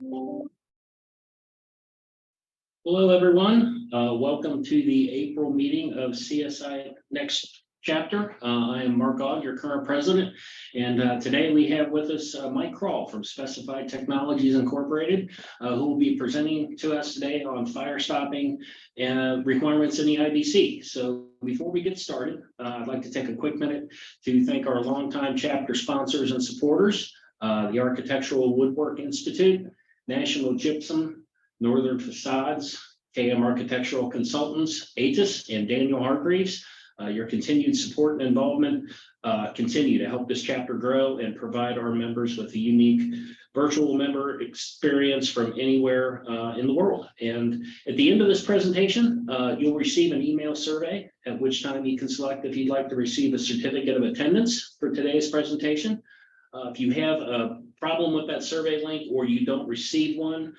Hello, everyone. Welcome to the April meeting of CSI Next chapter. I am Mark Ogg, your current president, and today we have with us Mike Crall from Specified Technologies Incorporated, who will be presenting to us today on Firestopping and requirements in the IBC. So before we get started, I'd like to take a quick minute to thank our longtime chapter sponsors and supporters, the Architectural Woodwork Institute, National Gypsum, Northern Facades, KM Architectural Consultants, ATIS, and Daniel Hargreaves. Your continued support and involvement continue to help this chapter grow and provide our members with a unique virtual member experience from anywhere in the world. And at the end of this presentation, you'll receive an email survey, at which time you can select if you'd like to receive a certificate of attendance for today's presentation. If you have a problem with that survey link or you don't receive one,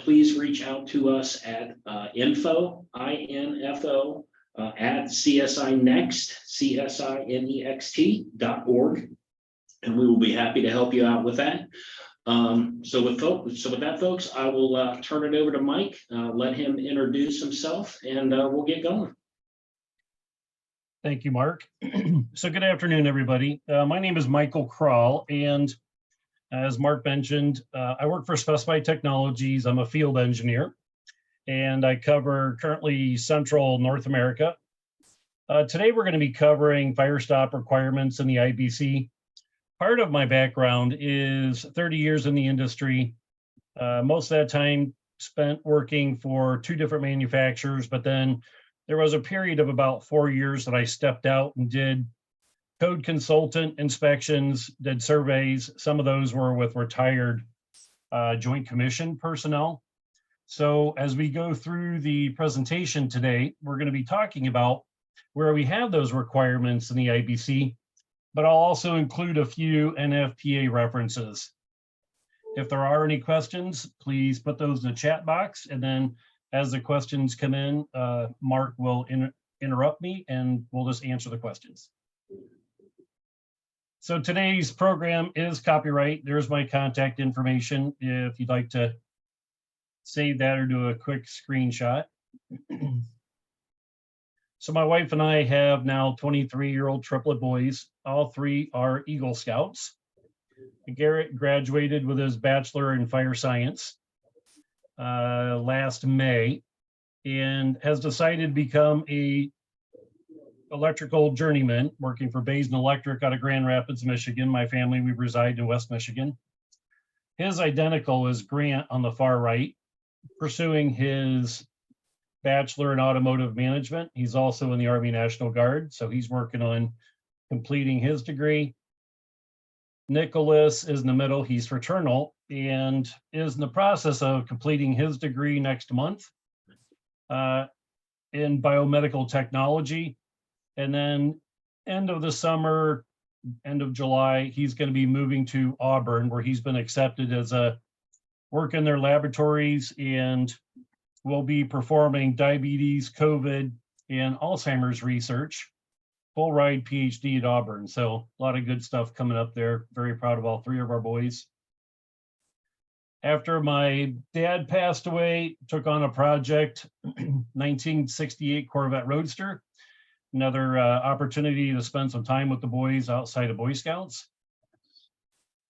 please reach out to us at info, I-N-F-O, at CSINext, CSINext.org, and we will be happy to help you out with that. So with that, folks, I will turn it over to Mike, let him introduce himself, and we'll get going. Thank you, Mark. So good afternoon, everybody. My name is Michael Crall, and as Mark mentioned, I work for Specified Technologies. I'm a field engineer, and I cover currently Central North America. Today, we're going to be covering firestop requirements in the IBC. Part of my background is 30 years in the industry. Most of that time spent working for 2 different manufacturers, but then there was a period of about 4 years that I stepped out and did code consultant inspections, did surveys. Some of those were with retired Joint Commission personnel. So as we go through the presentation today, we're going to be talking about where we have those requirements in the IBC, but I'll also include a few NFPA references. If there are any questions, please put those in the chat box, and then as the questions come in, Mark will interrupt me and we'll just answer the questions. So today's program is copyright. There's my contact information if you'd like to save that or do a quick screenshot. So my wife and I have now 23-year-old triplet boys. All 3 are Eagle Scouts. Garrett graduated with his bachelor in fire science last May and has decided to become a electrical journeyman working for Basin Electric out of Grand Rapids, Michigan. My family, we reside in West Michigan. His identical is Grant on the far right, pursuing his bachelor in automotive management. He's also in the Army National Guard, so he's working on completing his degree. Nicholas is in the middle. He's fraternal and is in the process of completing his degree next month in biomedical technology. And then end of the summer, end of July, he's going to be moving to Auburn, where he's been accepted as a work in their laboratories and will be performing diabetes, COVID, and Alzheimer's research. Full ride PhD at Auburn. So a lot of good stuff coming up there. Very proud of all 3 of our boys. After my dad passed away, took on a project, 1968 Corvette Roadster. Another opportunity to spend some time with the boys outside of Boy Scouts.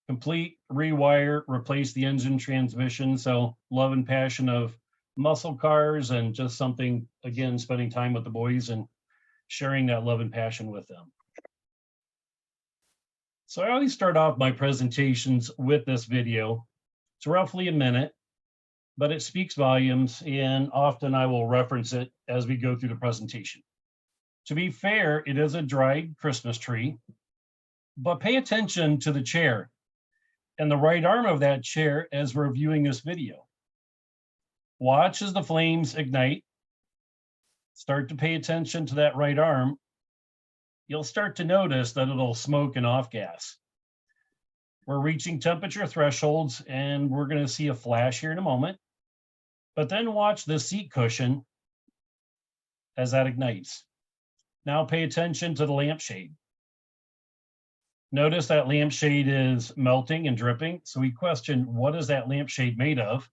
Complete, rewire, replace the engine transmission. So love and passion of muscle cars and just something, again, spending time with the boys and sharing that love and passion with them. So I always start off my presentations with this video. It's roughly a minute, but it speaks volumes, and often I will reference it as we go through the presentation. To be fair, it is a dried Christmas tree, but pay attention to the chair and the right arm of that chair as we're viewing this video. Watch as the flames ignite. Start to pay attention to that right arm. You'll start to notice that it'll smoke and off gas. We're reaching temperature thresholds, and we're going to see a flash here in a moment. But then watch the seat cushion as that ignites. Now pay attention to the lampshade. Notice that lampshade is melting and dripping. So we question, what is that lampshade made of?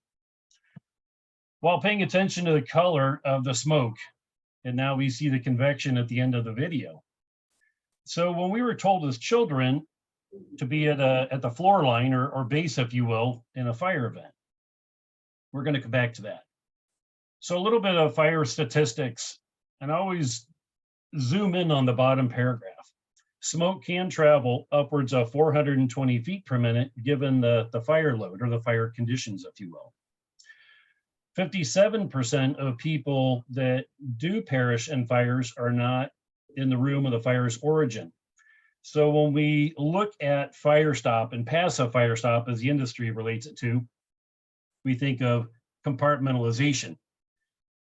While paying attention to the color of the smoke, and now we see the convection at the end of the video. So when we were told as children to be at the floor line or base, if you will, in a fire event, we're going to come back to that. So a little bit of fire statistics, and I always zoom in on the bottom paragraph. Smoke can travel upwards of 420 feet per minute, given the fire load or the fire conditions, if you will. 57% of people that do perish in fires are not in the room of the fire's origin. So when we look at firestop and passive firestop, as the industry relates it to, we think of compartmentalization.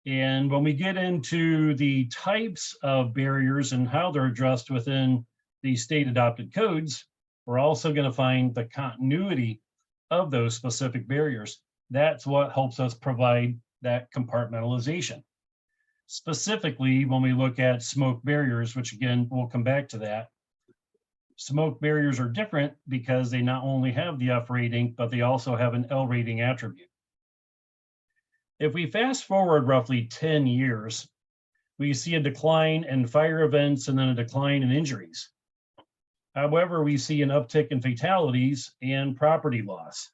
And when we get into the types of barriers and how they're addressed within the state adopted codes, we're also going to find the continuity of those specific barriers. That's what helps us provide that compartmentalization. Specifically, when we look at smoke barriers, which again, we'll come back to that, smoke barriers are different because they not only have the F rating, but they also have an L rating attribute. If we fast forward roughly 10 years, we see a decline in fire events and then a decline in injuries. However, we see an uptick in fatalities and property loss.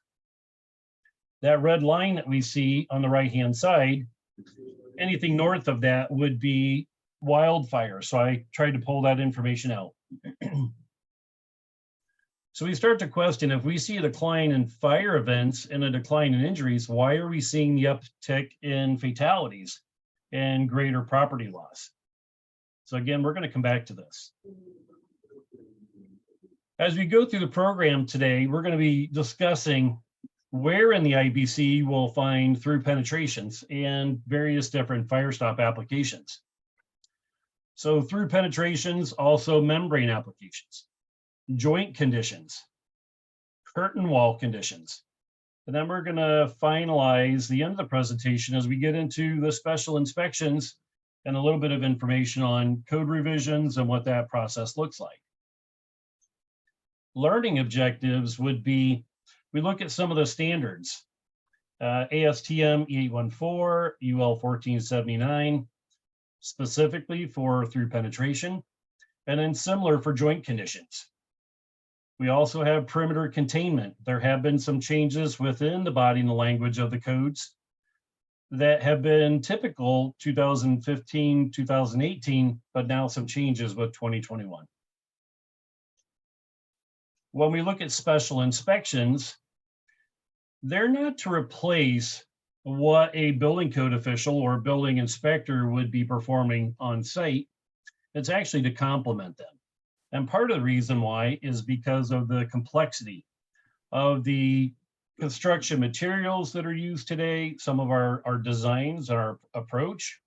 That red line that we see on the right-hand side, anything north of that would be wildfire. So I tried to pull that information out. So we start to question, if we see a decline in fire events and a decline in injuries, why are we seeing the uptick in fatalities and greater property loss? So again, we're going to come back to this. As we go through the program today, we're going to be discussing where in the IBC we'll find through penetrations and various different firestop applications. So through penetrations, also membrane applications, joint conditions, curtain wall conditions. And then we're going to finalize the end of the presentation as we get into the special inspections and a little bit of information on code revisions and what that process looks like. Learning objectives would be, we look at some of the standards, ASTM E814, UL 1479, specifically for through penetration, and then similar for joint conditions. We also have perimeter containment. There have been some changes within the body and the language of the codes that have been typical 2015, 2018, but now some changes with 2021. When we look at special inspections, they're not to replace what a building code official or building inspector would be performing on site. It's actually to complement them. And part of the reason why is because of the complexity of the construction materials that are used today, some of our designs, our approach.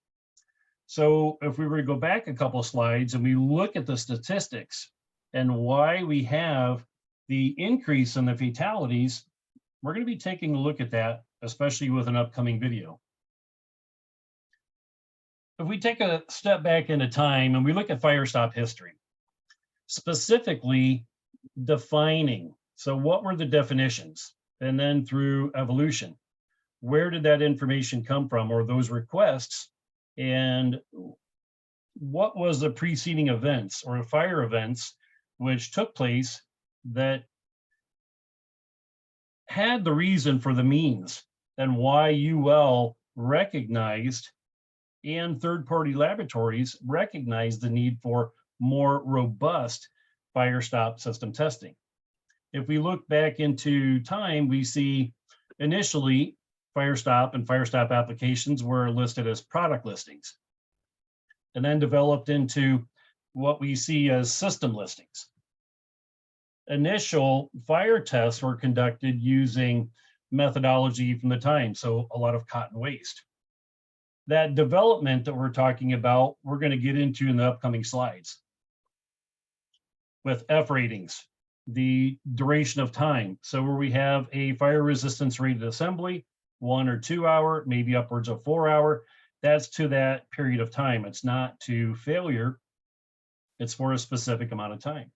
So if we were to go back a couple of slides and we look at the statistics and why we have the increase in the fatalities, we're going to be taking a look at that, especially with an upcoming video. If we take a step back into time and we look at firestop history, specifically defining, so what were the definitions? And then through evolution, where did that information come from, or those requests? And what was the preceding events or fire events which took place that had the reason for the means, and why UL recognized and third-party laboratories recognized the need for more robust firestop system testing. If we look back into time, we see initially firestop and firestop applications were listed as product listings, and then developed into what we see as system listings. Initial fire tests were conducted using methodology from the time, so a lot of cotton waste. That development that we're talking about, we're going to get into in the upcoming slides. With F ratings, the duration of time. So where we have a fire resistance rated assembly, 1 or 2 hour, maybe upwards of 4 hour, that's to that period of time. It's not to failure, it's for a specific amount of time.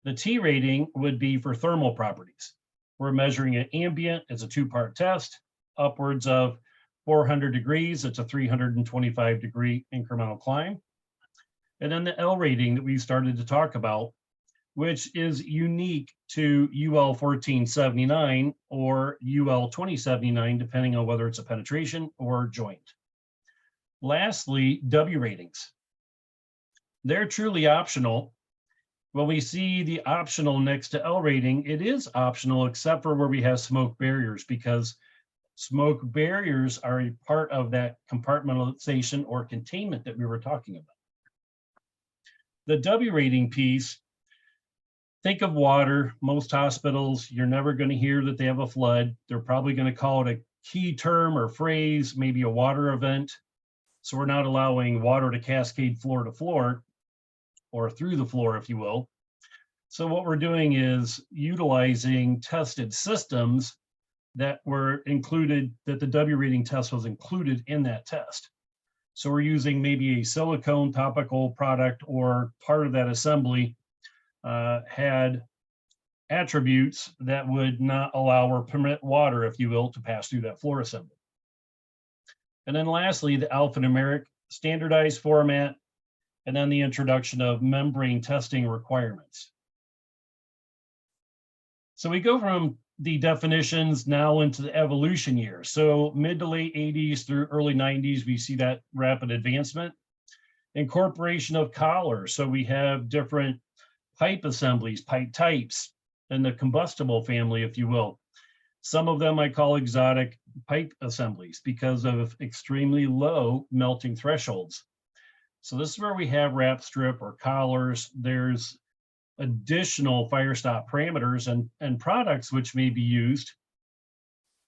The T rating would be for thermal properties. We're measuring an ambient, it's a 2-part test, upwards of 400 degrees, it's a 325-degree incremental climb. And then the L rating that we started to talk about, which is unique to UL 1479 or UL 2079, depending on whether it's a penetration or joint. Lastly, W ratings. They're truly optional. When we see the optional next to L rating, it is optional except for where we have smoke barriers, because smoke barriers are a part of that compartmentalization or containment that we were talking about. The W rating piece, think of water. Most hospitals, you're never going to hear that they have a flood. They're probably going to call it a key term or phrase, maybe a water event. So we're not allowing water to cascade floor to floor or through the floor, if you will. So what we're doing is utilizing tested systems that were included, that the W rating test was included in that test. So we're using maybe a silicone topical product, or part of that assembly had attributes that would not allow or permit water, if you will, to pass through that floor assembly. And then lastly, the alphanumeric standardized format, and then the introduction of membrane testing requirements. So we go from the definitions now into the evolution years. So mid to late 80s through early 90s, we see that rapid advancement. Incorporation of collars. So we have different pipe assemblies, pipe types, and the combustible family, if you will. Some of them I call exotic pipe assemblies because of extremely low melting thresholds. So this is where we have wrap strip or collars. There's additional firestop parameters and products which may be used.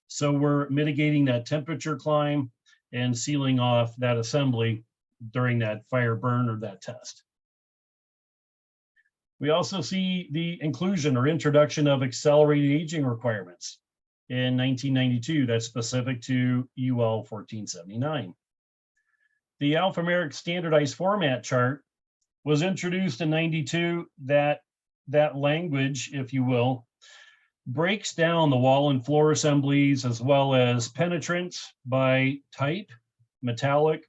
So we're mitigating that temperature climb and sealing off that assembly during that fire burn or that test. We also see the inclusion or introduction of accelerated aging requirements in 1992. That's specific to UL 1479. The alphanumeric standardized format chart was introduced in 92. That language, if you will, breaks down the wall and floor assemblies as well as penetrants by type, metallic,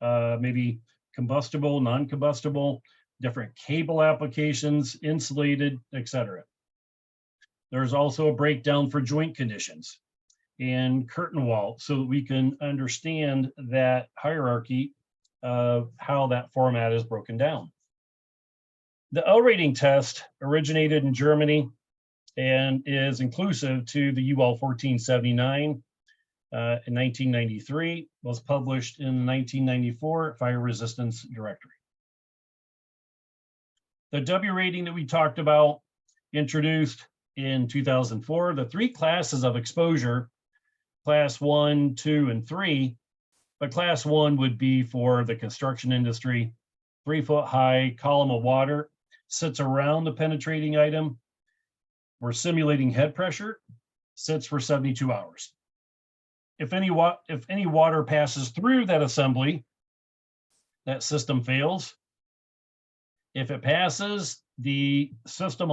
maybe combustible, non-combustible, different cable applications, insulated, etc. There's also a breakdown for joint conditions and curtain wall, so that we can understand that hierarchy of how that format is broken down. The L rating test originated in Germany and is inclusive to the UL 1479 in 1993, was published in the 1994 Fire Resistance Directory. The W rating that we talked about, introduced in 2004, the 3 classes of exposure, class 1, 2, and 3, but class 1 would be for the construction industry. 3-foot high column of water sits around the penetrating item. We're simulating head pressure, sits for 72 hours. If any water passes through that assembly, that system fails. If it passes, the system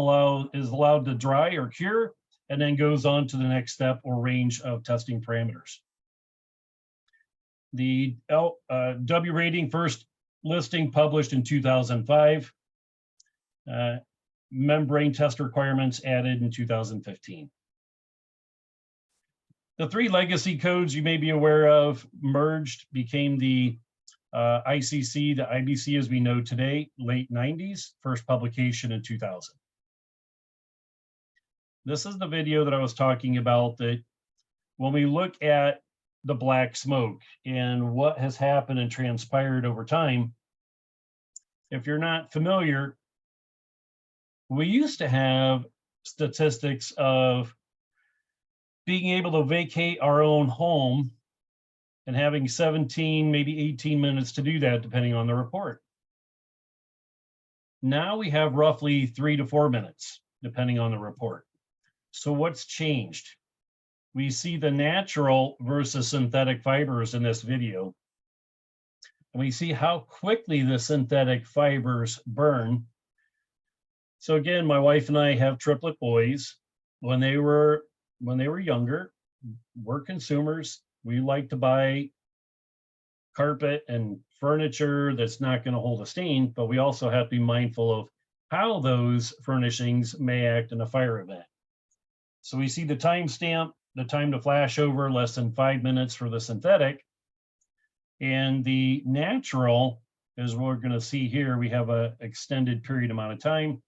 is allowed to dry or cure, and then goes on to the next step or range of testing parameters. The W rating first listing published in 2005. Membrane test requirements added in 2015. The 3 legacy codes you may be aware of merged, became the ICC, the IBC as we know today, late 90s, first publication in 2000. This is the video that I was talking about, that when we look at the black smoke and what has happened and transpired over time, if you're not familiar, we used to have statistics of being able to vacate our own home and having 17, maybe 18 minutes to do that, depending on the report. Now we have roughly 3 to 4 minutes, depending on the report. So what's changed? We see the natural versus synthetic fibers in this video. And we see how quickly the synthetic fibers burn. So again, my wife and I have triplet boys. When they were younger, we're consumers. We like to buy carpet and furniture that's not going to hold a stain, but we also have to be mindful of how those furnishings may act in a fire event. So we see the timestamp, the time to flash over, less than 5 minutes for the synthetic. And the natural is what we're going to see here. We have an extended period amount of time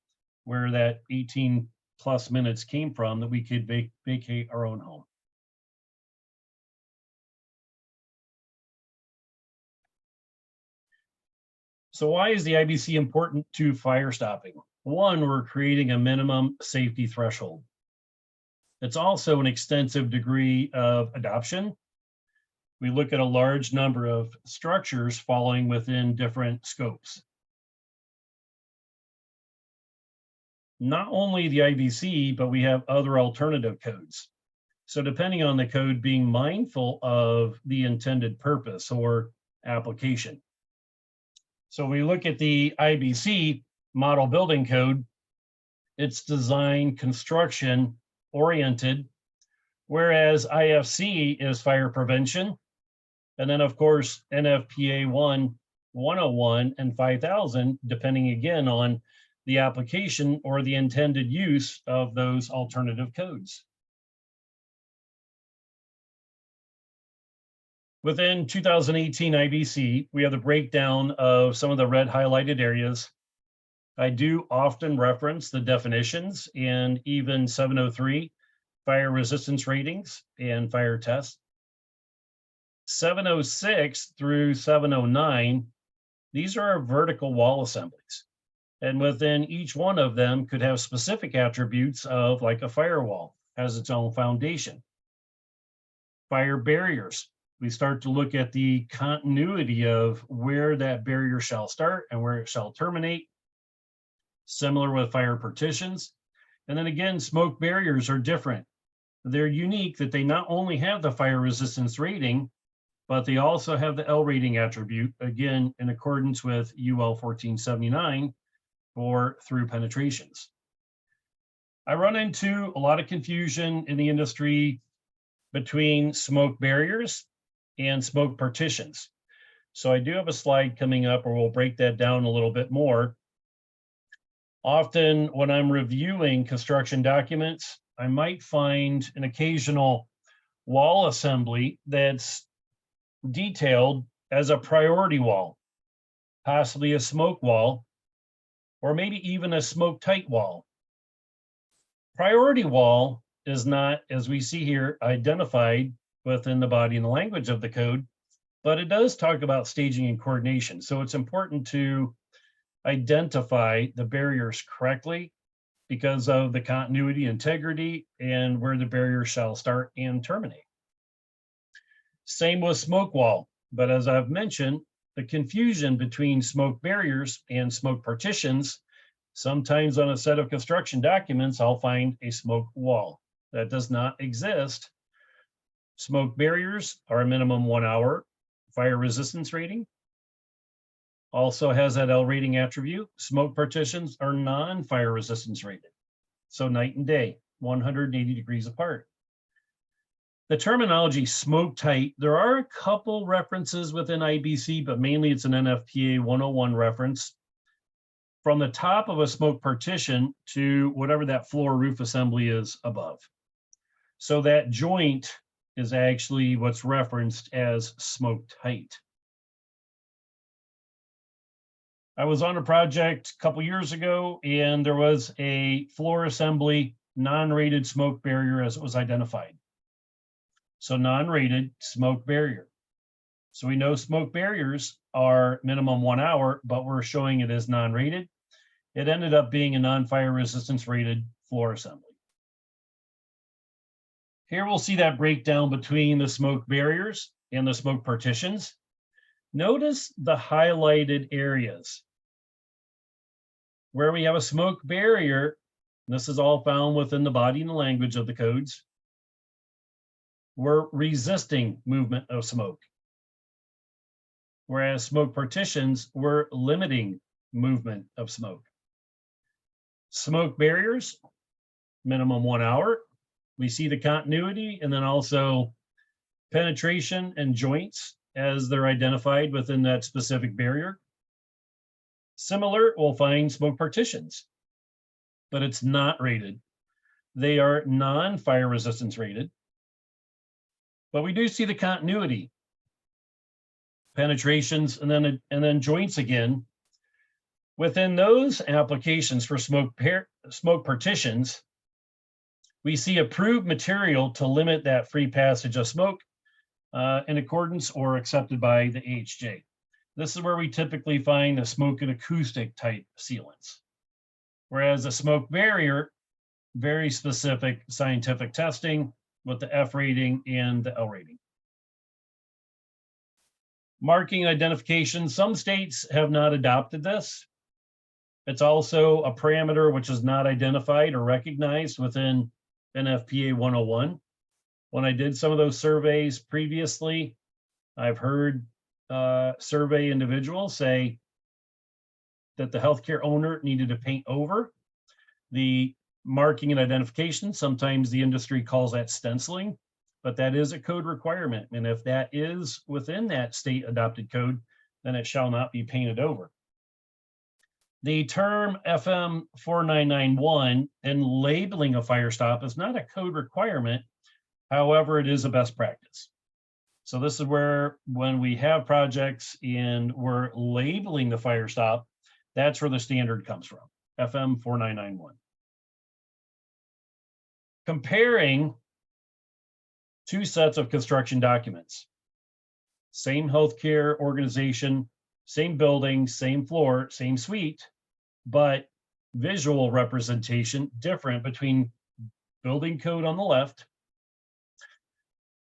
where that 18 plus minutes came from that we could vacate our own home. So why is the IBC important to fire stopping? One, we're creating a minimum safety threshold. It's also an extensive degree of adoption. We look at a large number of structures falling within different scopes. Not only the IBC, but we have other alternative codes. So depending on the code, being mindful of the intended purpose or application. So we look at the IBC model building code, it's design construction oriented, whereas IFC is fire prevention. And then of course, NFPA 101 and 5000, depending again on the application or the intended use of those alternative codes. Within 2018 IBC, we have the breakdown of some of the red highlighted areas. I do often reference the definitions and even 703, fire resistance ratings and fire tests. 706 through 709, these are our vertical wall assemblies. And within each one of them could have specific attributes of, like a firewall has its own foundation. Fire barriers, we start to look at the continuity of where that barrier shall start and where it shall terminate. Similar with fire partitions. And then again, smoke barriers are different. They're unique that they not only have the fire resistance rating, but they also have the L rating attribute, again, in accordance with UL 1479 for through penetrations. I run into a lot of confusion in the industry between smoke barriers and smoke partitions. So I do have a slide coming up where we'll break that down a little bit more. Often when I'm reviewing construction documents, I might find an occasional wall assembly that's detailed as a priority wall, possibly a smoke wall, or maybe even a smoke tight wall. Priority wall is not, as we see here, identified within the body and the language of the code, but it does talk about staging and coordination. So it's important to identify the barriers correctly because of the continuity, integrity, and where the barrier shall start and terminate. Same with smoke wall, but as I've mentioned, the confusion between smoke barriers and smoke partitions, sometimes on a set of construction documents, I'll find a smoke wall. That does not exist. Smoke barriers are a minimum 1 hour fire resistance rating. Also has that L rating attribute. Smoke partitions are non-fire resistance rated. So night and day, 180 degrees apart. The terminology smoke tight, there are a couple references within IBC, but mainly it's an NFPA 101 reference. From the top of a smoke partition to whatever that floor roof assembly is above. So that joint is actually what's referenced as smoke tight. I was on a project a couple years ago and there was a floor assembly non-rated smoke barrier as it was identified. So non-rated smoke barrier. So we know smoke barriers are minimum 1 hour, but we're showing it as non-rated. It ended up being a non-fire resistance rated floor assembly. Here we'll see that breakdown between the smoke barriers and the smoke partitions. Notice the highlighted areas. Where we have a smoke barrier, this is all found within the body and the language of the codes, we're resisting movement of smoke. Whereas smoke partitions, we're limiting movement of smoke. Smoke barriers, minimum 1 hour. We see the continuity and then also penetration and joints as they're identified within that specific barrier. Similar, we'll find smoke partitions, but it's not rated. They are non-fire resistance rated, but we do see the continuity, penetrations, and then joints again. Within those applications for smoke partitions, we see approved material to limit that free passage of smoke in accordance or accepted by the AHJ. This is where we typically find the smoke and acoustic type sealants. Whereas a smoke barrier, very specific scientific testing with the F rating and the L rating. Marking identification, some states have not adopted this. It's also a parameter which is not identified or recognized within NFPA 101. When I did some of those surveys previously, I've heard survey individuals say that the healthcare owner needed to paint over the marking and identification. Sometimes the industry calls that stenciling, but that is a code requirement. And if that is within that state adopted code, then it shall not be painted over. The term FM 4991 and labeling a fire stop is not a code requirement. However, it is a best practice. So this is where when we have projects and we're labeling the fire stop, that's where the standard comes from, FM 4991. Comparing two sets of construction documents, same healthcare organization, same building, same floor, same suite, but visual representation different between building code on the left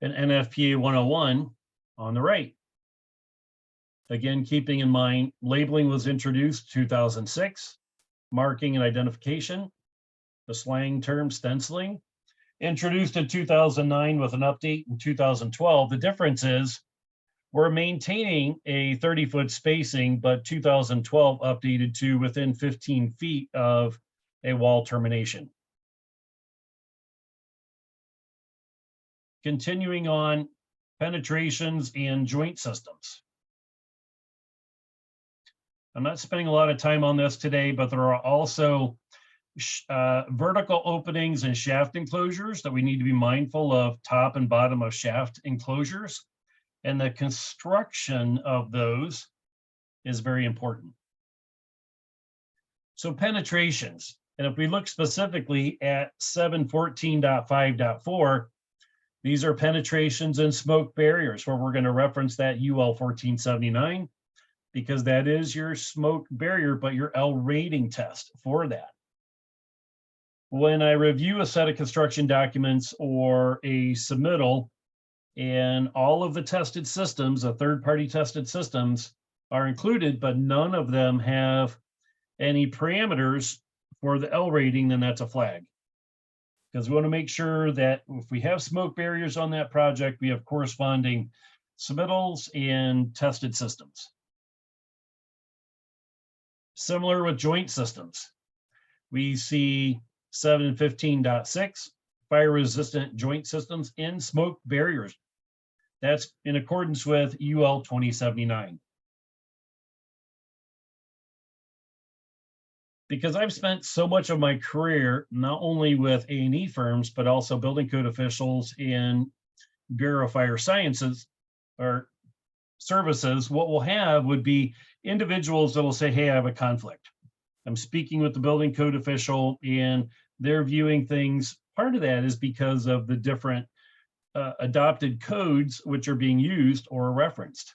and NFPA 101 on the right. Again, keeping in mind, labeling was introduced 2006, marking and identification, the slang term stenciling, introduced in 2009 with an update in 2012. The difference is we're maintaining a 30-foot spacing, but 2012 updated to within 15 feet of a wall termination. Continuing on, penetrations and joint systems. I'm not spending a lot of time on this today, but there are also vertical openings and shaft enclosures that we need to be mindful of, top and bottom of shaft enclosures. And the construction of those is very important. So penetrations, and if we look specifically at 714.5.4, these are penetrations and smoke barriers, where we're going to reference that UL 1479, because that is your smoke barrier, but your L rating test for that. When I review a set of construction documents or a submittal, and all of the tested systems, the third-party tested systems, are included, but none of them have any parameters for the L rating, then that's a flag. Because we want to make sure that if we have smoke barriers on that project, we have corresponding submittals and tested systems. Similar with joint systems, we see 715.6 fire-resistant joint systems in smoke barriers. That's in accordance with UL 2079. Because I've spent so much of my career, not only with A&E firms, but also building code officials in Bureau of Fire Sciences or services, what we'll have would be individuals that will say, hey, I have a conflict. I'm speaking with the building code official and they're viewing things. Part of that is because of the different adopted codes which are being used or referenced.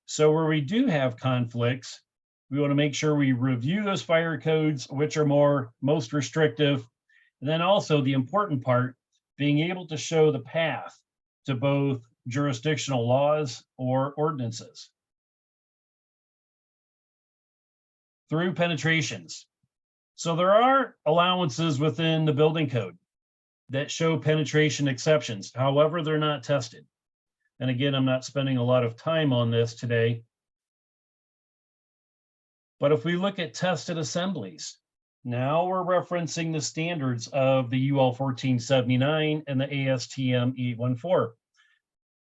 So where we do have conflicts, we want to make sure we review those fire codes, which are most restrictive. And then also the important part, being able to show the path to both jurisdictional laws or ordinances. Through penetrations. So there are allowances within the building code that show penetration exceptions. However, they're not tested. And again, I'm not spending a lot of time on this today. But if we look at tested assemblies, Now we're referencing the standards of the UL 1479 and the ASTM 814.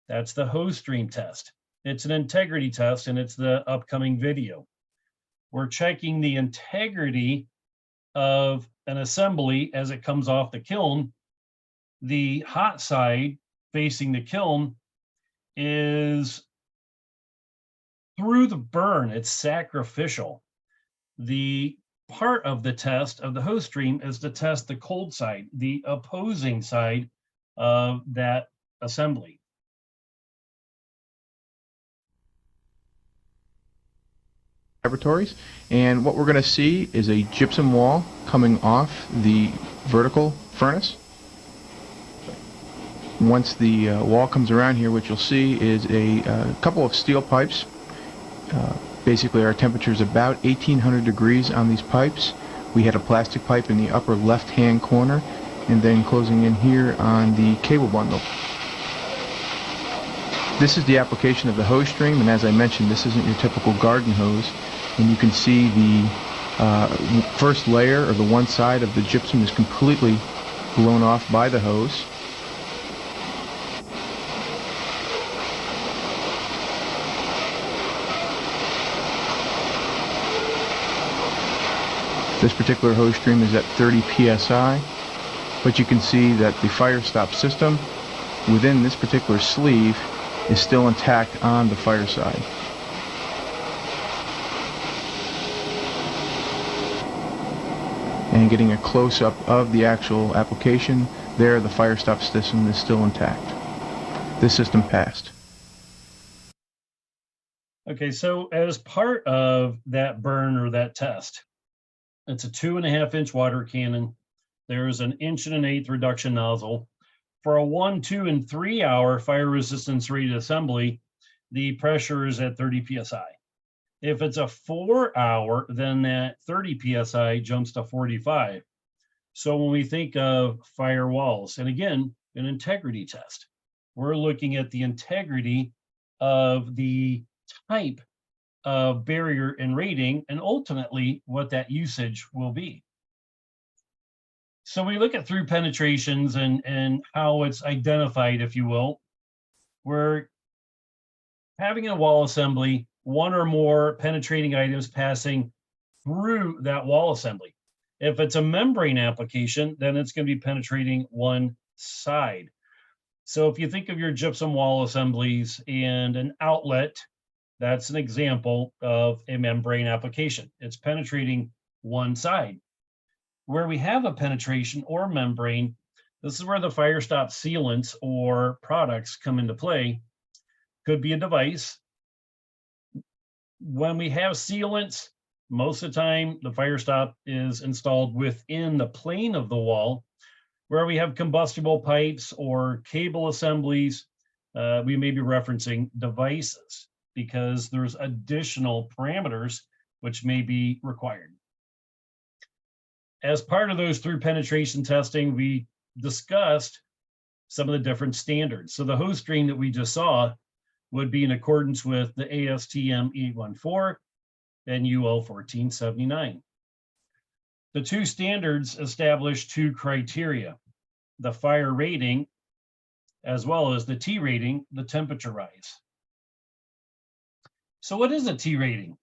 That's the hose stream test. It's an integrity test, and it's the upcoming video. We're checking the integrity of an assembly as it comes off the kiln. The hot side facing the kiln is through the burn. It's sacrificial. The part of the test of the hose stream is to test the cold side, the opposing side of that assembly. Laboratories, and what we're going to see is a gypsum wall coming off the vertical furnace. Once the wall comes around here, what you'll see is a couple of steel pipes. Basically, our temperature is about 1800 degrees on these pipes. We had a plastic pipe in the upper left-hand corner, and then closing in here on the cable bundle. This is the application of the hose stream, and as I mentioned, this isn't your typical garden hose. And you can see the first layer, or the one side of the gypsum, is completely blown off by the hose. This particular hose stream is at 30 psi, but you can see that the Firestop system within this particular sleeve is still intact on the fire side. And getting a close-up of the actual application, there the Firestop system is still intact. This system passed. Okay, so as part of that burn or that test, it's a 2.5-inch water cannon. There's an 1.125" reduction nozzle. For a 1, 2, and 3 hour fire resistance rated assembly, the pressure is at 30 psi. If it's a 4 hour, then that 30 psi jumps to 45. So when we think of fire walls, and again, an integrity test, we're looking at the integrity of the type of barrier and rating, and ultimately what that usage will be. So we look at through penetrations and how it's identified, if you will. We're having a wall assembly, one or more penetrating items passing through that wall assembly. If it's a membrane application, then it's going to be penetrating one side. So if you think of your gypsum wall assemblies and an outlet, that's an example of a membrane application. It's penetrating one side. Where we have a penetration or membrane, this is where the Firestop sealants or products come into play. Could be a device. When we have sealants, most of the time the Firestop is installed within the plane of the wall. Where we have combustible pipes or cable assemblies, we may be referencing devices because there's additional parameters which may be required. As part of those through penetration testing, we discussed some of the different standards. So the hose stream that we just saw would be in accordance with the ASTM 814 and UL 1479. The two standards establish two criteria: the fire rating, as well as the T rating, the temperature rise. So what is a T rating?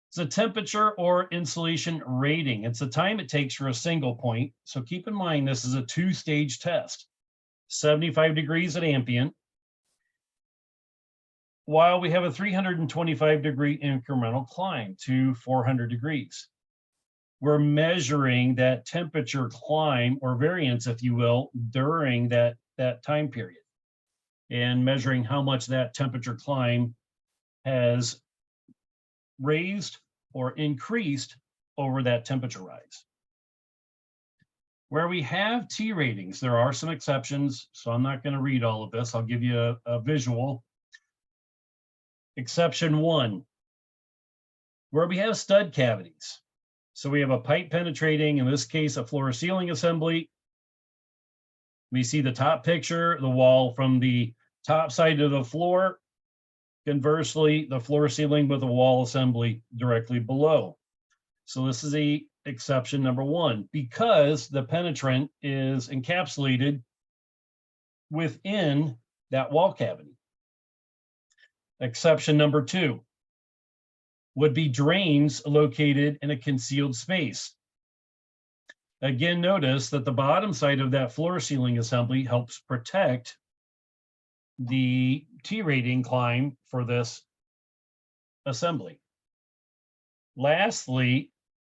It's a temperature or insulation rating. It's the time it takes for a single point. So keep in mind, this is a two-stage test, 75 degrees at ambient, while we have a 325-degree incremental climb to 400 degrees. We're measuring that temperature climb or variance, if you will, during that time period, and measuring how much that temperature climb has raised or increased over that temperature rise. Where we have T ratings, there are some exceptions, so I'm not going to read all of this. I'll give you a visual. Exception 1, where we have stud cavities. So we have a pipe penetrating, in this case, a floor ceiling assembly. We see the top picture, the wall from the top side of the floor. Conversely, the floor ceiling with a wall assembly directly below. So this is a exception number 1, because the penetrant is encapsulated within that wall cavity. Exception number 2 would be drains located in a concealed space. Again, notice that the bottom side of that floor ceiling assembly helps protect the T-rating climb for this assembly. Lastly,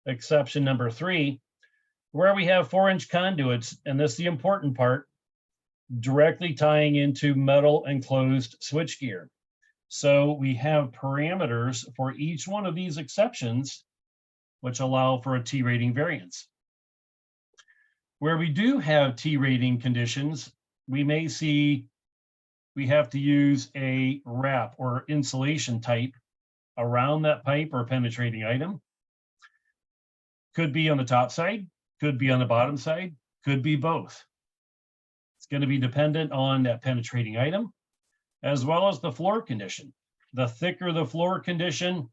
exception number 3, where we have 4-inch conduits, and this is the important part, directly tying into metal enclosed switchgear. So we have parameters for each one of these exceptions, which allow for a T-rating variance. Where we do have T-rating conditions, we may see we have to use a wrap or insulation type around that pipe or penetrating item. Could be on the top side, could be on the bottom side, could be both. It's going to be dependent on that penetrating item, as well as the floor condition. The thicker the floor condition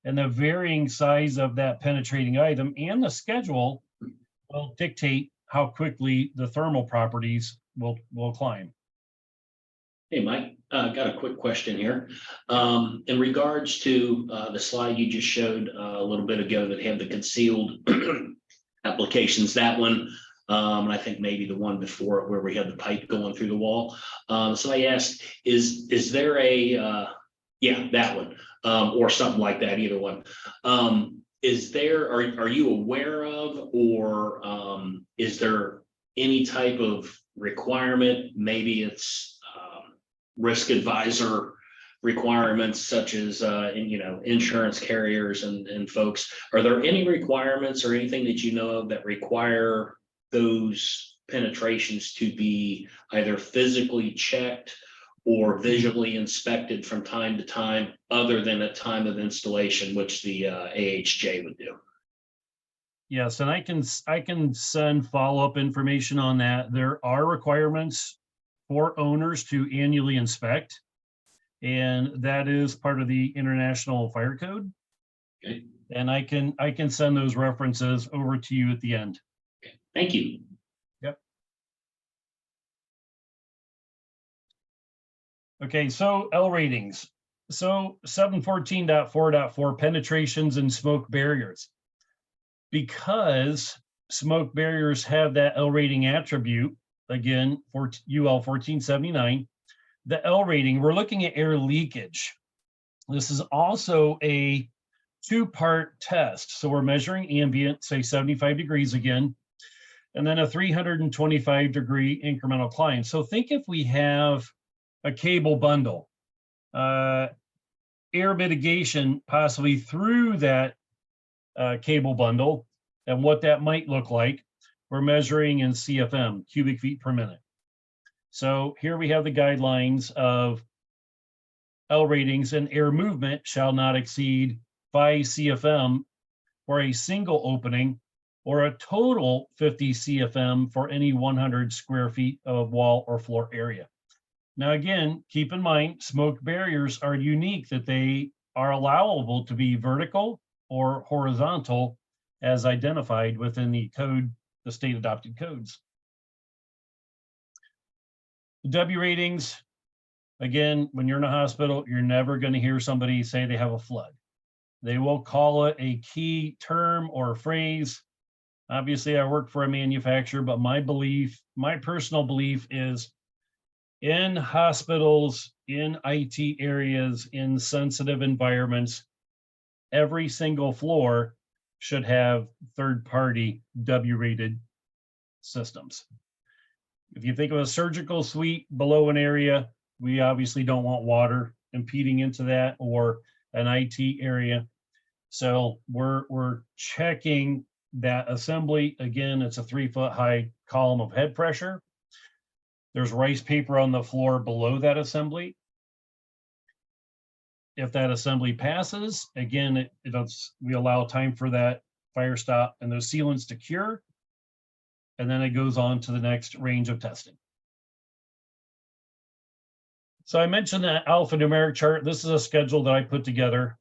and the varying size of that penetrating item and the schedule will dictate how quickly the thermal properties will climb. Hey, Mike, got a quick question here. In regards to the slide you just showed a little bit ago that had the concealed applications, that one, and I think maybe the one before it where we had the pipe going through the wall. So I asked, is there a, yeah, that one, or something like that, either one. Is there, are you aware of, or is there any type of requirement? Maybe it's risk advisor requirements such as, insurance carriers and folks. Are there any requirements or anything that you know of that require those penetrations to be either physically checked or visually inspected from time to time, other than at time of installation, which the AHJ would do? Yes, and I can send follow-up information on that. There are requirements for owners to annually inspect, and that is part of the International Fire Code. Okay. And I can send those references over to you at the end. Okay. Thank you. Yep. Okay, so L ratings. So 714.4.4 penetrations and smoke barriers. Because smoke barriers have that L rating attribute, again, for UL 1479, the L rating, we're looking at air leakage. This is also a 2-part test. So we're measuring ambient, say 75 degrees again, and then a 325-degree incremental climb. So think if we have a cable bundle, air mitigation possibly through that cable bundle, and what that might look like. We're measuring in CFM, cubic feet per minute. So here we have the guidelines of L ratings, and air movement shall not exceed 5 CFM for a single opening, or a total 50 CFM for any 100 square feet of wall or floor area. Now, again, keep in mind, smoke barriers are unique, that they are allowable to be vertical or horizontal as identified within the code, the state adopted codes. The W ratings, again, when you're in a hospital, you're never going to hear somebody say they have a flood. They will call it a key term or phrase. Obviously, I work for a manufacturer, but my personal belief is, in hospitals, in IT areas, in sensitive environments, every single floor should have third-party W-rated systems. If you think of a surgical suite below an area, we obviously don't want water impeding into that, or an IT area. So we're checking that assembly. Again, it's a 3-foot-high column of head pressure. There's rice paper on the floor below that assembly. If that assembly passes, again, we allow time for that fire stop and those sealants to cure, and then it goes on to the next range of testing. So I mentioned that alphanumeric chart. This is a schedule that I put together,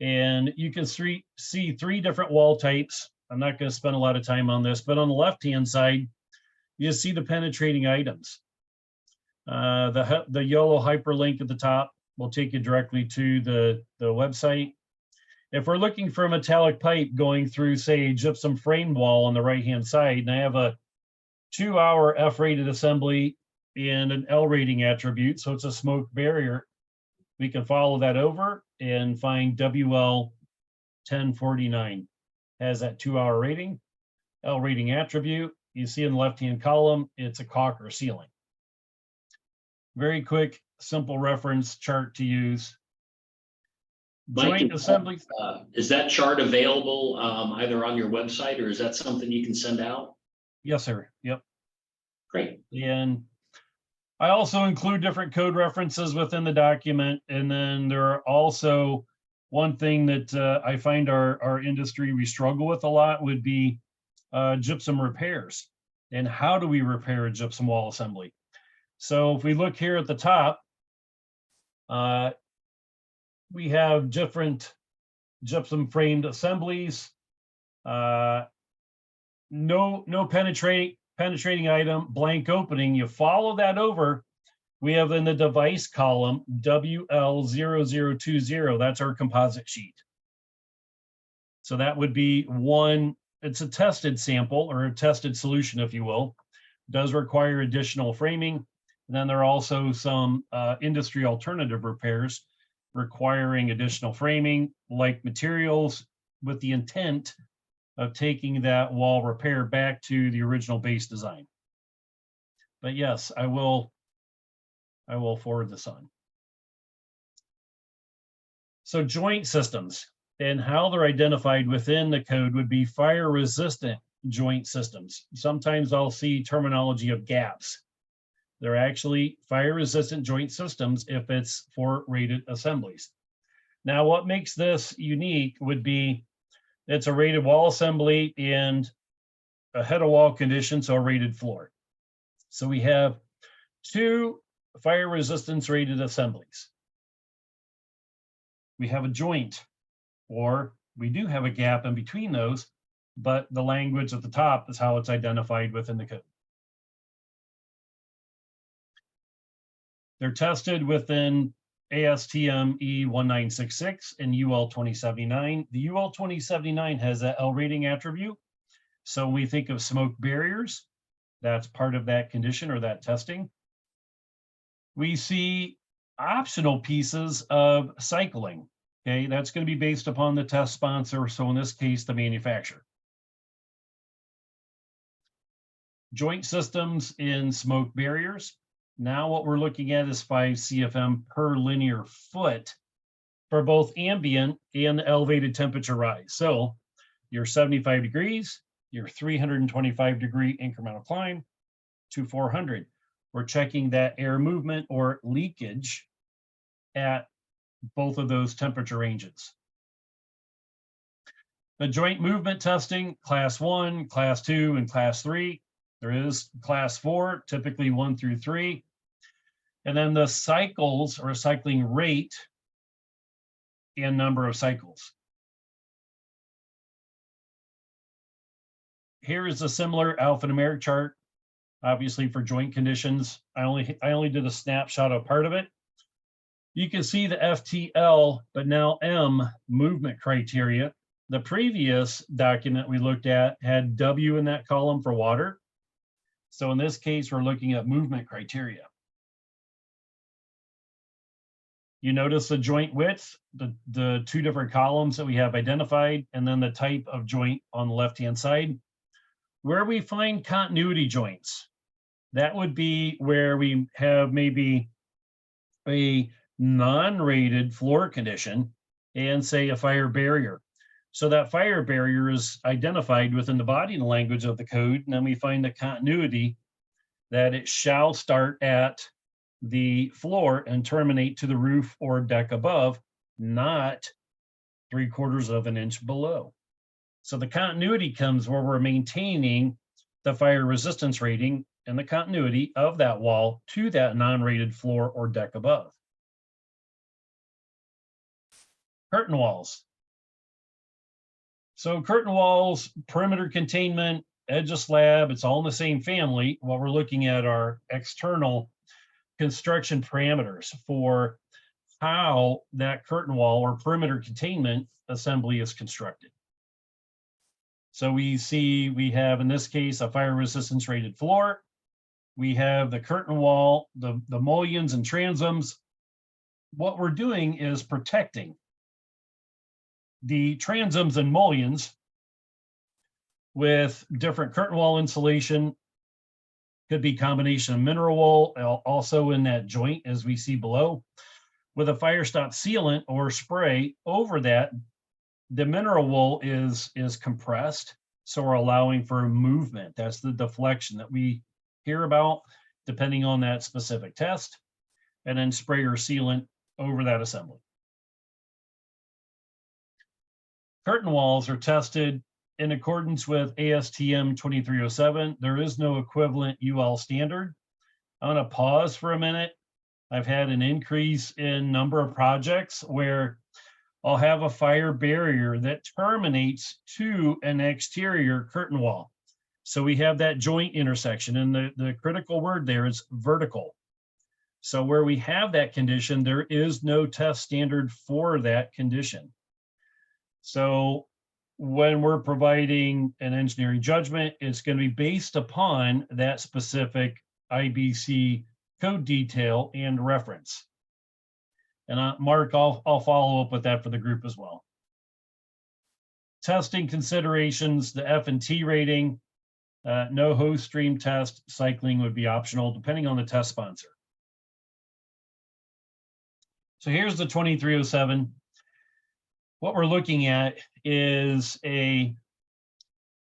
and you can see 3 different wall types. I'm not going to spend a lot of time on this, but on the left-hand side, you see the penetrating items. The yellow hyperlink at the top will take you directly to the website. If we're looking for a metallic pipe going through, say, a gypsum frame wall on the right-hand side, and I have a 2-hour F-rated assembly and an L rating attribute, so it's a smoke barrier, we can follow that over and find WL 1049. Has that 2-hour rating, L rating attribute. You see in the left-hand column, it's a caulk or ceiling. Very quick, simple reference chart to use. Mike, Joint assemblies. is that chart available either on your website, or is that something you can send out? Yes, sir. Yep. Great. And I also include different code references within the document. And then there are also one thing that I find our industry, we struggle with a lot would be gypsum repairs. And how do we repair a gypsum wall assembly? So if we look here at the top, we have different gypsum framed assemblies. No penetrating item, blank opening. You follow that over, we have in the device column WL0020. That's our composite sheet. So that would be one. It's a tested sample or a tested solution, if you will. Does require additional framing. And then there are also some industry alternative repairs requiring additional framing, like materials, with the intent of taking that wall repair back to the original base design. But yes, I will forward this on. So joint systems and how they're identified within the code would be fire resistant joint systems. Sometimes I'll see terminology of gaps. They're actually fire resistant joint systems if it's for rated assemblies. Now, what makes this unique would be it's a rated wall assembly and a head of wall condition, so a rated floor. So we have 2 fire resistance rated assemblies. We have a joint, or we do have a gap in between those, but the language at the top is how it's identified within the code. They're tested within ASTM E1966 and UL 2079. The UL 2079 has that L rating attribute. So when we think of smoke barriers, that's part of that condition or that testing. We see optional pieces of cycling. Okay, that's going to be based upon the test sponsor. So in this case, the manufacturer. Joint systems in smoke barriers. Now what we're looking at is 5 CFM per linear foot for both ambient and elevated temperature rise. So your 75 degrees, your 325 degree incremental climb to 400. We're checking that air movement or leakage at both of those temperature ranges. The joint movement testing, class 1, class 2, and class 3. There is class 4, typically 1 through 3. And then the cycles or cycling rate and number of cycles. Here is a similar alphanumeric chart, obviously for joint conditions. I only did a snapshot of part of it. You can see the FTL, but now M movement criteria. The previous document we looked at had W in that column for water. So in this case, we're looking at movement criteria. You notice the joint width, the 2 different columns that we have identified, and then the type of joint on the left-hand side. Where we find continuity joints, that would be where we have maybe a non-rated floor condition and say a fire barrier. So that fire barrier is identified within the body and language of the code, and then we find the continuity that it shall start at the floor and terminate to the roof or deck above, not 3/4 of an inch below. So the continuity comes where we're maintaining the fire resistance rating and the continuity of that wall to that non-rated floor or deck above. Curtain walls. So curtain walls, perimeter containment, edge of slab, it's all in the same family. What we're looking at are external construction parameters for how that curtain wall or perimeter containment assembly is constructed. So we have, in this case, a fire resistance rated floor. We have the curtain wall, the mullions and transoms. What we're doing is protecting the transoms and mullions with different curtain wall insulation. Could be combination of mineral wool, also in that joint as we see below, with a Firestop sealant or spray over that. The mineral wool is compressed, so we're allowing for movement. That's the deflection that we hear about depending on that specific test, and then spray or sealant over that assembly. Curtain walls are tested in accordance with ASTM 2307. There is no equivalent UL standard. I'm going to pause for a minute. I've had an increase in number of projects where I'll have a fire barrier that terminates to an exterior curtain wall. So we have that joint intersection, and the critical word there is vertical. So where we have that condition, there is no test standard for that condition. So when we're providing an engineering judgment, it's going to be based upon that specific IBC code detail and reference. And Mark, I'll follow up with that for the group as well. Testing considerations, the F&T rating, no host stream test, cycling would be optional depending on the test sponsor. So here's the 2307. What we're looking at is a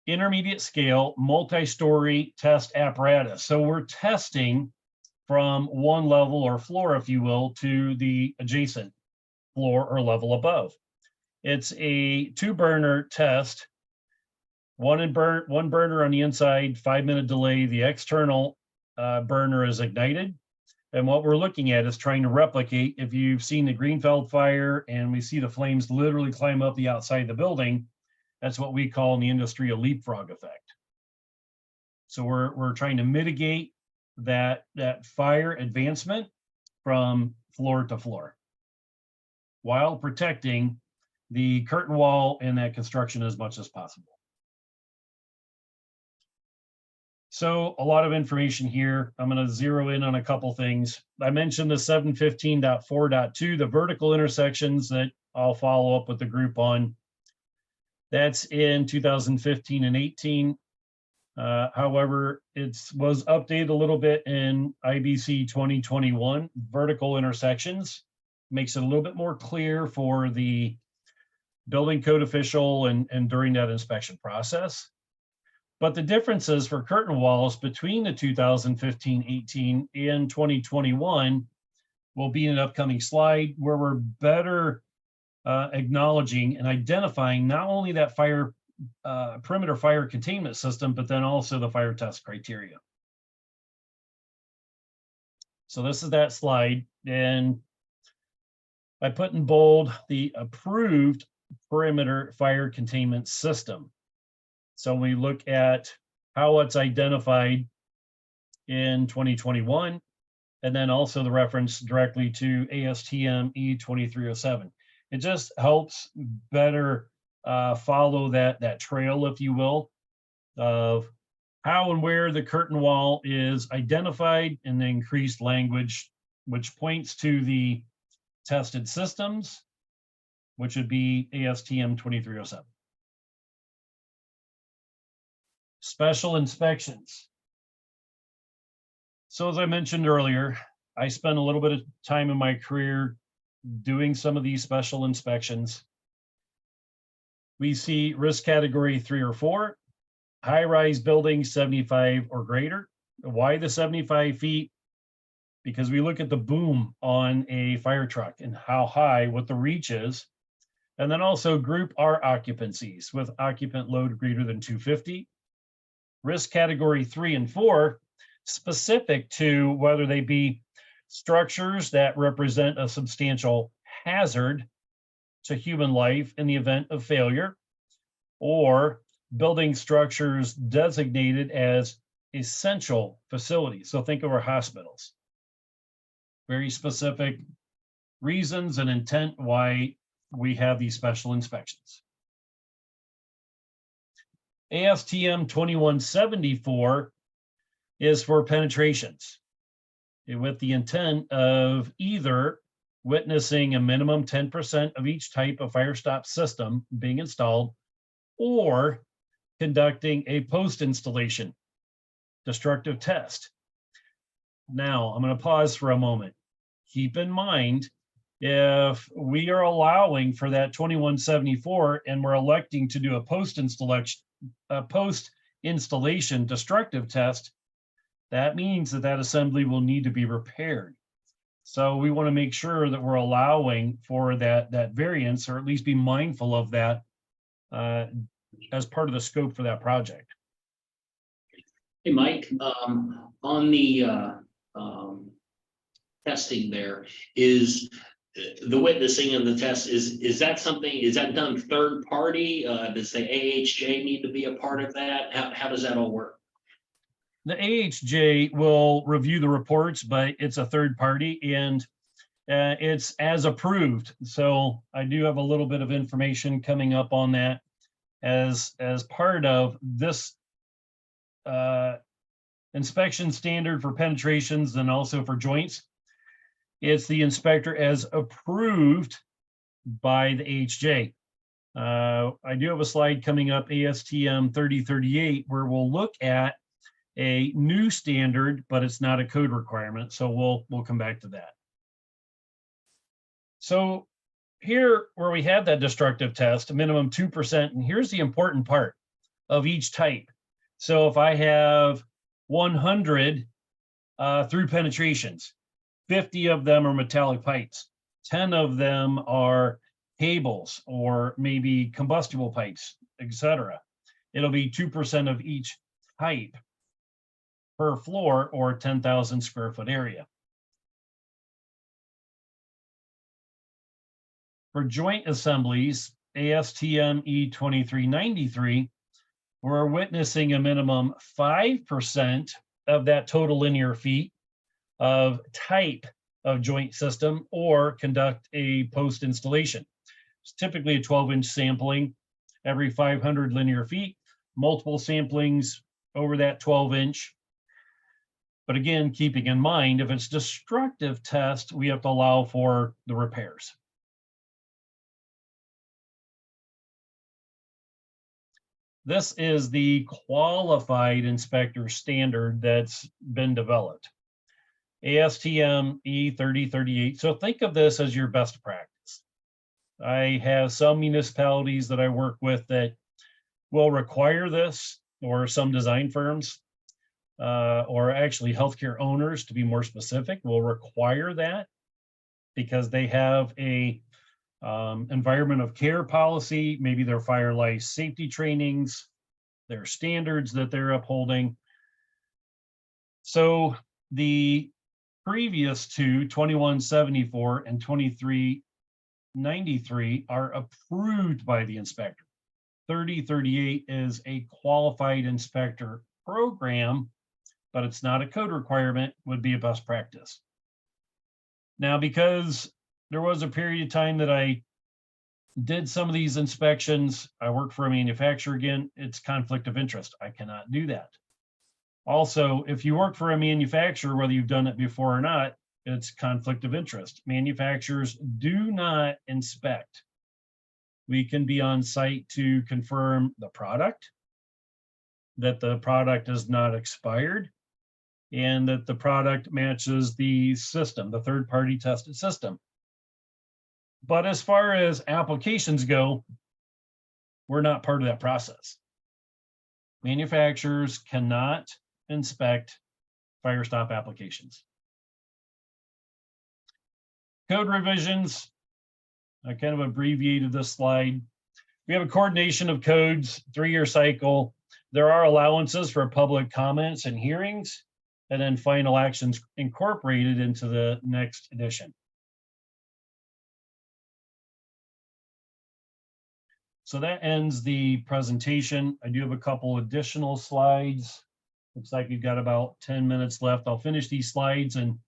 intermediate scale multi-story test apparatus. So we're testing from one level or floor, if you will, to the adjacent floor or level above. It's a 2-burner test, one burner on the inside, 5-minute delay. The external burner is ignited. And what we're looking at is trying to replicate, if you've seen the Greenfield fire and we see the flames literally climb up the outside of the building, that's what we call in the industry a leapfrog effect. So we're trying to mitigate that fire advancement from floor to floor while protecting the curtain wall and that construction as much as possible. So a lot of information here. I'm going to zero in on a couple things. I mentioned the 715.4.2, the vertical intersections that I'll follow up with the group on. That's in 2015 and 18. However, it was updated a little bit in IBC 2021, vertical intersections. Makes it a little bit more clear for the building code official and during that inspection process. But the differences for curtain walls between the 2015-18 and 2021 will be in an upcoming slide where we're better acknowledging and identifying not only that perimeter fire containment system, but then also the fire test criteria. So this is that slide, and I put in bold the approved perimeter fire containment system. So we look at how it's identified in 2021, and then also the reference directly to ASTM E2307. It just helps better follow that trail, if you will, of how and where the curtain wall is identified in the increased language, which points to the tested systems, which would be ASTM 2307. Special inspections. So as I mentioned earlier, I spent a little bit of time in my career doing some of these special inspections. We see risk category 3 or 4, high-rise buildings 75 or greater. Why the 75 feet? Because we look at the boom on a fire truck and how high, what the reach is, and then also group our occupancies with occupant load greater than 250. Risk category 3 and 4, specific to whether they be structures that represent a substantial hazard to human life in the event of failure, or building structures designated as essential facilities. So think of our hospitals. Very specific reasons and intent why we have these special inspections. ASTM 2174 is for penetrations, with the intent of either witnessing a minimum 10% of each type of fire stop system being installed, or conducting a post-installation destructive test. Now, I'm going to pause for a moment. Keep in mind, if we are allowing for that 2174 and we're electing to do a post-installation destructive test, that means that that assembly will need to be repaired. So we want to make sure that we're allowing for that variance, or at least be mindful of that as part of the scope for that project. Hey, Mike, on the testing there, is the witnessing of the test, is that something, is that done third party? Does the AHJ need to be a part of that? How does that all work? The AHJ will review the reports, but it's a third party, and it's as approved. So I do have a little bit of information coming up on that as part of this inspection standard for penetrations and also for joints. It's the inspector as approved by the AHJ. I do have a slide coming up, ASTM 3038, where we'll look at a new standard, but it's not a code requirement. So we'll come back to that. So here, where we have that destructive test, a minimum 2%, and here's the important part of each type. So if I have 100 through penetrations, 50 of them are metallic pipes, 10 of them are cables or maybe combustible pipes, etc. It'll be 2% of each type per floor, or 10,000 square foot area. For joint assemblies, ASTM E2393, we're witnessing a minimum 5% of that total linear feet of type of joint system, or conduct a post installation. It's typically a 12-inch sampling every 500 linear feet, multiple samplings over that 12-inch. But again, keeping in mind, if it's destructive test, we have to allow for the repairs. This is the qualified inspector standard that's been developed. ASTM E3038. So think of this as your best practice. I have some municipalities that I work with that will require this, or some design firms, or actually healthcare owners, to be more specific, will require that because they have a environment of care policy, maybe their fire life safety trainings, their standards that they're upholding. So the previous two, 2174 and 2393, are approved by the inspector. 3038 is a qualified inspector program, but it's not a code requirement, would be a best practice. Now, because there was a period of time that I did some of these inspections, I worked for a manufacturer again, it's conflict of interest. I cannot do that. Also, if you work for a manufacturer, whether you've done it before or not, it's conflict of interest. Manufacturers do not inspect. We can be on site to confirm the product, that the product is not expired, and that the product matches the system, the third-party tested system. But as far as applications go, we're not part of that process. Manufacturers cannot inspect fire stop applications. Code revisions, I kind of abbreviated this slide. We have a coordination of codes, 3-year cycle. There are allowances for public comments and hearings, and then final actions incorporated into the next edition. So that ends the presentation. I do have a couple additional slides. Looks like we've got about 10 minutes left. I'll finish these slides and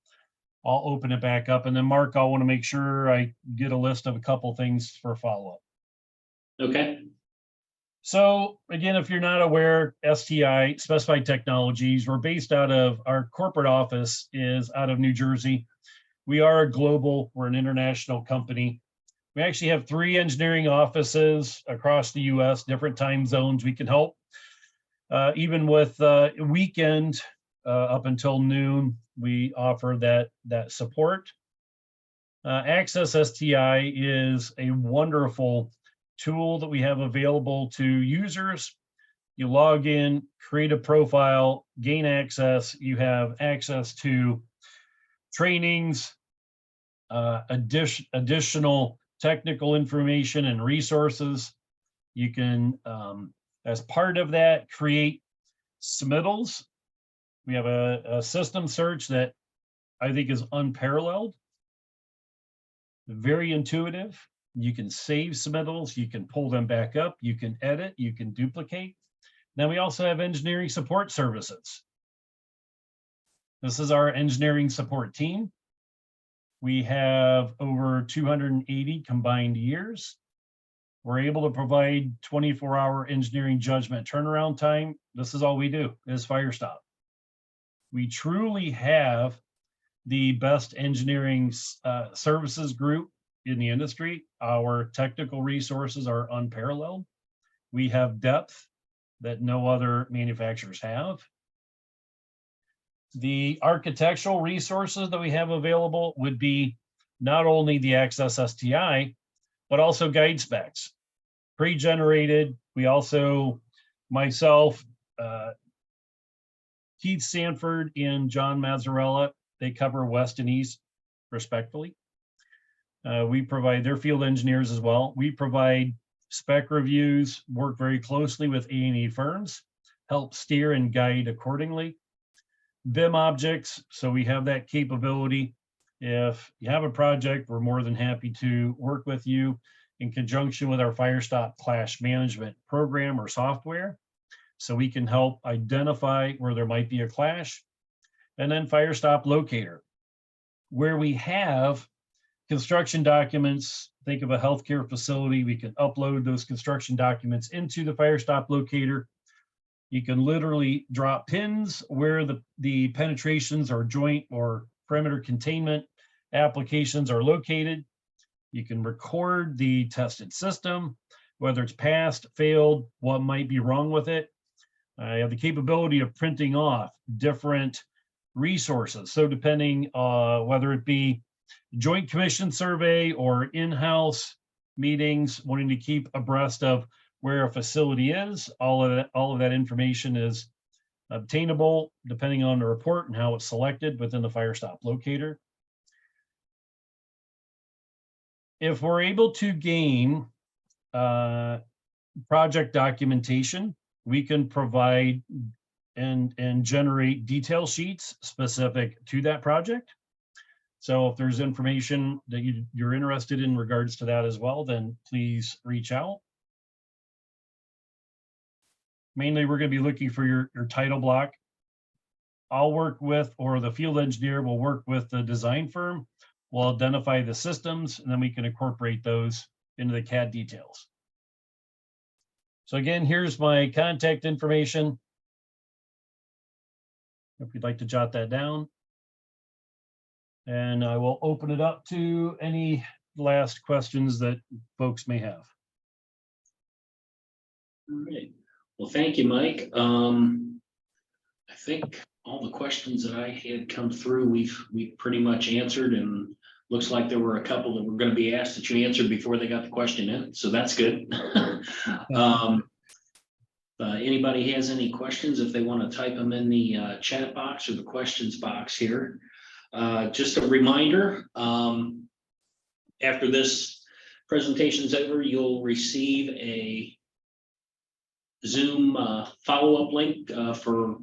I'll open it back up. And then Mark, I want to make sure I get a list of a couple things for follow-up. Okay. So again, if you're not aware, STI, Specified Technologies, we're based out of, our corporate office is out of New Jersey. We are a global, we're an international company. We actually have 3 engineering offices across the US, different time zones. We can help. Even with weekend up until noon, we offer that support. Access STI is a wonderful tool that we have available to users. You log in, create a profile, gain access. You have access to trainings, additional technical information and resources. You can, as part of that, create submittals. We have a system search that I think is unparalleled, very intuitive. You can save submittals, you can pull them back up, you can edit, you can duplicate. Then we also have engineering support services. This is our engineering support team. We have over 280 combined years. We're able to provide 24-hour engineering judgment turnaround time. This is all we do is Firestop. We truly have the best engineering services group in the industry. Our technical resources are unparalleled. We have depth that no other manufacturers have. The architectural resources that we have available would be not only the Access STI, but also guide specs, pre-generated. We also, myself, Keith Sanford and John Mazzarella, they cover West and East respectively. We provide their field engineers as well. We provide spec reviews, work very closely with A&E firms, help steer and guide accordingly. BIM objects, so we have that capability. If you have a project, we're more than happy to work with you in conjunction with our Firestop clash management program or software, so we can help identify where there might be a clash. And then Firestop Locator, where we have construction documents. Think of a healthcare facility. We can upload those construction documents into the Firestop Locator. You can literally drop pins where the penetrations or joint or perimeter containment applications are located. You can record the tested system, whether it's passed, failed, what might be wrong with it. I have the capability of printing off different resources. So depending whether it be Joint Commission survey or in-house meetings, wanting to keep abreast of where a facility is, all of that information is obtainable depending on the report and how it's selected within the Firestop Locator. If we're able to gain project documentation, we can provide and generate detail sheets specific to that project. So if there's information that you're interested in regards to that as well, then please reach out. Mainly, we're going to be looking for your title block. I'll work with, or the field engineer will work with the design firm. We'll identify the systems, and then we can incorporate those into the CAD details. So again, here's my contact information. If you'd like to jot that down. And I will open it up to any last questions that folks may have. All right. Well, thank you, Mike. I think all the questions that I had come through, we've pretty much answered, and looks like there were a couple that were going to be asked that you answered before they got the question in, so that's good. Anybody has any questions, if they want to type them in the chat box or the questions box here. Just a reminder, after this presentation is over, you'll receive a Zoom follow-up link for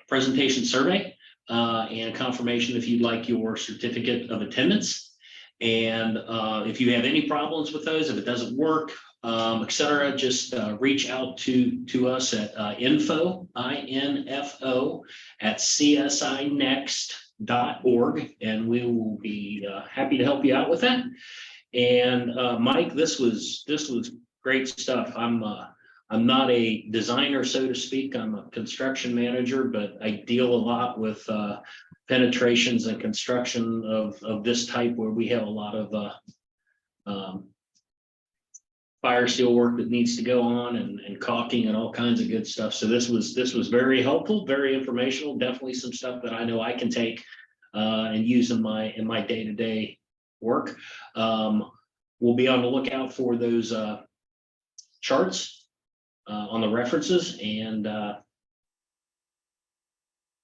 presentation survey and confirmation if you'd like your certificate of attendance. And if you have any problems with those, if it doesn't work, etc., just reach out to us at info at CSINext.org, and we will be happy to help you out with that. And Mike, this was great stuff. I'm not a designer, so to speak. I'm a construction manager, but I deal a lot with penetrations and construction of this type, where we have a lot of fire steel work that needs to go on, and caulking and all kinds of good stuff. So this was very helpful, very informational. Definitely some stuff that I know I can take and use in my day-to-day work. We'll be on the lookout for those charts on the references, and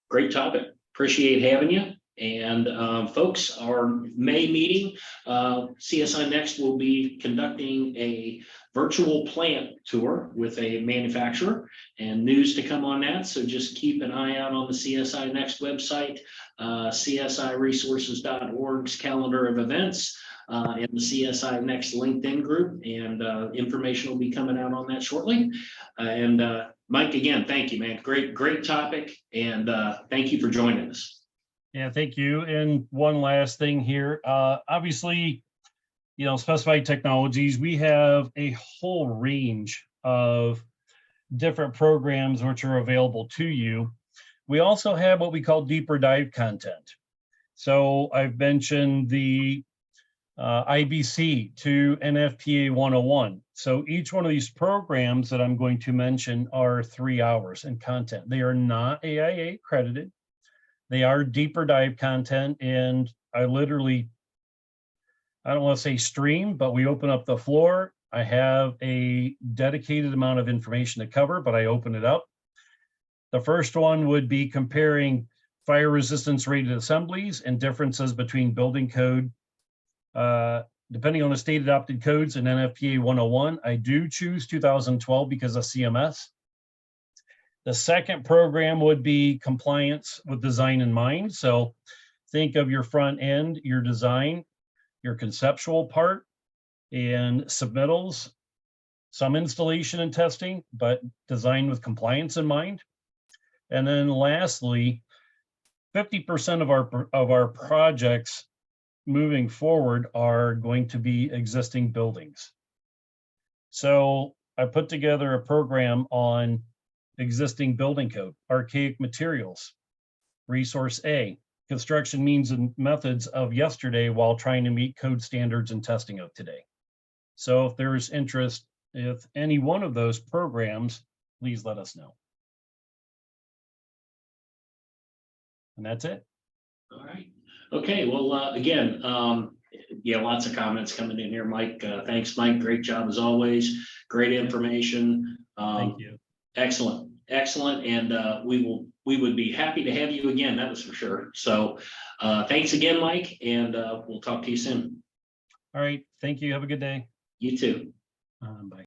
great topic. Appreciate having you. And folks, our May meeting, CSINext will be conducting a virtual plant tour with a manufacturer, and news to come on that. So just keep an eye out on the CSINext website, CSIresources.org's calendar of events, and the CSINext LinkedIn group, and information will be coming out on that shortly. And Mike, again, thank you, man. Great topic, and thank you for joining us. Yeah, thank you. And one last thing here, obviously, Specified Technologies, we have a whole range of different programs which are available to you. We also have what we call deeper dive content. So I've mentioned the IBC to NFPA 101. So each one of these programs that I'm going to mention are 3 hours in content. They are not AIA accredited. They are deeper dive content, and I don't want to say stream, but we open up the floor. I have a dedicated amount of information to cover, but I open it up. The first one would be comparing fire resistance rated assemblies and differences between building code. Depending on the state adopted codes and NFPA 101, I do choose 2012 because of CMS. The second program would be compliance with design in mind. So think of your front end, your design, your conceptual part, and submittals, some installation and testing, but design with compliance in mind. And then lastly, 50% of our projects moving forward are going to be existing buildings. So I put together a program on existing building code, archaic materials, resource A, construction means and methods of yesterday while trying to meet code standards and testing of today. So if there's interest, if any one of those programs, please let us know. And that's it. All right. Okay. Well, again, yeah, lots of comments coming in here, Mike. Thanks, Mike. Great job as always. Great information. Thank you. Excellent. And we would be happy to have you again. That was for sure. So thanks again, Mike, and we'll talk to you soon. All right. Thank you. Have a good day. You too. Bye.